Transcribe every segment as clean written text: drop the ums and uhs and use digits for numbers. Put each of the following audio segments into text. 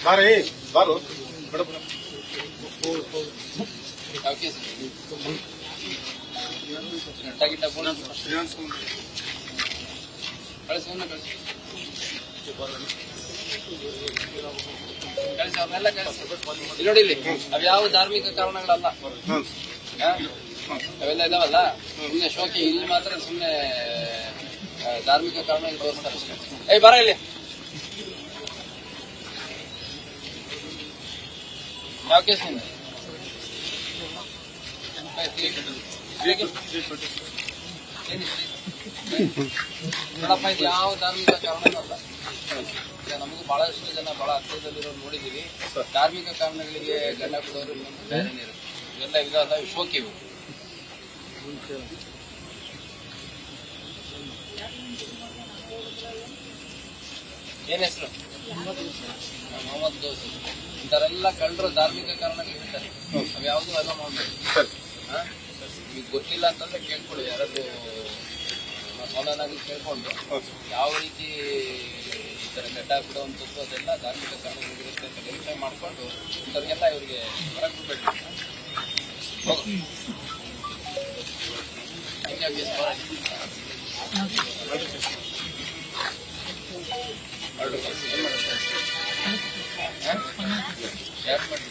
ಬಾರೇ ಬಾರು ನೋಡಿ ಇಲ್ಲಿ ಅವ್ಯಾವ ಧಾರ್ಮಿಕ ಕಾರಣಗಳಲ್ಲ, ಅವೆಲ್ಲ ಇದಾವಲ್ಲ ಸುಮ್ನೆ ಶೋಕಿ. ಇಲ್ಲಿ ಮಾತ್ರ ಸುಮ್ನೆ ಧಾರ್ಮಿಕ ಕಾರಣ ತೋರಿಸ್ತಾರೆ ಅಷ್ಟೇ. ಏಯ್ ಬರ ಇಲ್ಲಿ. ಯಾವ ಕೇಸ್ ನಿಂದ? ನೋಡಪ್ಪ, ಇದು ಯಾವ ಧಾರ್ಮಿಕ ಕಾರಣನೂ ಅಲ್ಲ. ನಮಗೂ ಬಹಳಷ್ಟು ಜನ ಬಹಳ ಹತ್ತಿರದಲ್ಲಿರೋರು ನೋಡಿದೀವಿ. ಧಾರ್ಮಿಕ ಕಾರಣಗಳಿಗೆ ಗಂಡ ಬಿಡೋರು ಇನ್ನೊಂದು ಬೇರೆನೇ ಇರುತ್ತೆ. ಇವೆಲ್ಲ ಇದಲ್ಲ, ಶೋಕಿ ಇವು. ಏನ್ ಹೆಸರು? ಮೊಹಮ್ಮದ್ ದೋಸ್. ಇಂಥವರೆಲ್ಲ ಕಳ್ಳರು ಧಾರ್ಮಿಕ ಕಾರಣಗಳಿರ್ತಾರೆ. ಅವ್ ಯಾವ್ದು ಎಲ್ಲ ಮಾಡ್ಬೇಕು. ಈಗ ಗೊತ್ತಿಲ್ಲ ಅಂತಂದ್ರೆ ಕೇಳ್ಕೊಳ್ಳಿ, ಯಾರಾದ್ರೂ ಮೌನಾಗಿ ಕೇಳ್ಕೊಂಡು ಯಾವ ರೀತಿ ಈ ತರ ಗಡ್ಡ ಬಿಡುವಂಥದ್ದು ಅದೆಲ್ಲ ಧಾರ್ಮಿಕ ಕಾರಣಗಳಿರುತ್ತೆ ಅಂತ ವೆರಿಫೈ ಮಾಡ್ಕೊಂಡು ಇಂಥವ್ರಿಗೆಲ್ಲ ಇವ್ರಿಗೆ ಹೊರಗೆ ಬಿಡ್ಬೇಕು. ಹೋಗು. ಯಾರು ಮಾಡಿ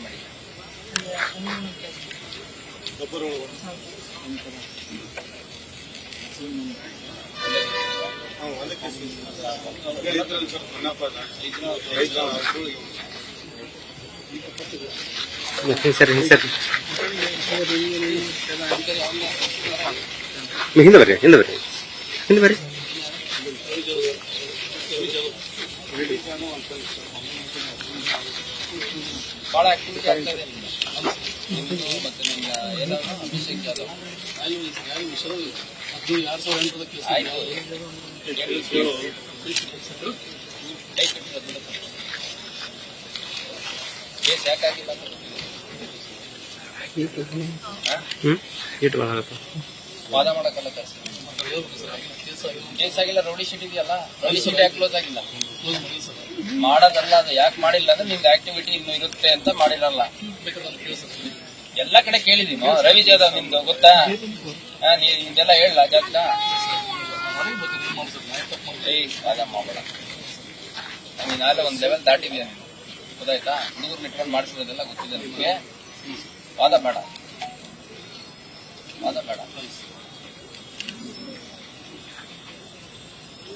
ಸರಿ ಸರಿ ಹಿಂದೆ ಬರ್ರಿ ಹಿಂದೆ ಬರ್ರಿ ಹಿಂದೆ ಬರ್ರಿ. ಬಹಳ ಆಕ್ಟಿವಿಟಿ ಆಗ್ತಾ ಇದೆ ಮತ್ತೆ ನಿಮ್ಮ ಏನಾದ್ರು ಅಭಿಷೇಕ್ ಯಾದವ್ ಕೇಸ್ ಯಾಕಾಗಿಲ್ಲ? ವಾದ ಮಾಡಕ್ಕಲ್ಲ ಕೇಸ್ ಆಗಿಲ್ಲ. ರೌಡಿ ಶೀಟ್ ಇದೆಯಲ್ಲ, ರೌಡಿ ಶೀಟ್ ಯಾಕೆ ಕ್ಲೋಸ್ ಆಗಿಲ್ಲ? ಮಾಡೋದಲ್ಲ, ಅದು ಯಾಕೆ ಮಾಡಿಲ್ಲ ಅಂದ್ರೆ ನಿಮ್ದು ಆಕ್ಟಿವಿಟಿ ಇನ್ನು ಇರುತ್ತೆ ಅಂತ ಮಾಡಿರಲ್ಲ. ಎಲ್ಲ ಕಡೆ ಕೇಳಿದೀನಿ. ರವಿ ಜಾಧವ್ ನಿಮ್ದು ಗೊತ್ತಾ? ನಿಮ್ದೆಲ್ಲ ಹೇಳಲ್ಲ ಜಾತ. ವಾದ ಮಾಡಬೇಡ. ನೀನಾಗಲೇ ಒಂದ್ ಲೆವೆಲ್ ದಾಟಿದ್ಯಾ, ಗೊತ್ತಾಯ್ತಾ? ಹುಡುಗರು ಇಟ್ಕೊಂಡು ಮಾಡಿಸಿರೋದೆಲ್ಲ ಗೊತ್ತಿದೆ ನಿಮ್ಗೆ. ವಾದ ಬೇಡ, ವಾದ ಬೇಡ.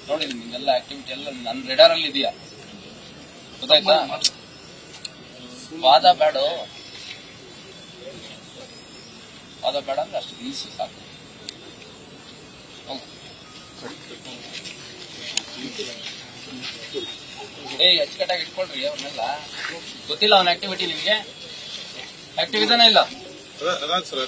ನೋಡಿ ನಿಮ್ದೆಲ್ಲ ಆಕ್ಟಿವಿಟಿ ಎಲ್ಲ ನನ್ನ ರೆಡಾರ್ ಅಲ್ಲಿ ಇದೆಯಾ, ಗೊತ್ತಾಯ್ತಾ? ವಾದ ಬೇಡ, ವಾದ ಬೇಡ ಅಂದ್ರೆ ಅಷ್ಟು ಈಸಿ ಸಾಕು. ಅಚ್ಚುಕಟ್ಟಾಗಿ ಇಟ್ಕೊಳ್ರಿ ಅವ್ರನ್ನೆಲ್ಲ. ಗೊತ್ತಿಲ್ಲ ಅವನ ಆಕ್ಟಿವಿಟಿ ನಿಮ್ಗೆ? ಆಕ್ಟಿವ್ ಇದಾನ ಇಲ್ಲ?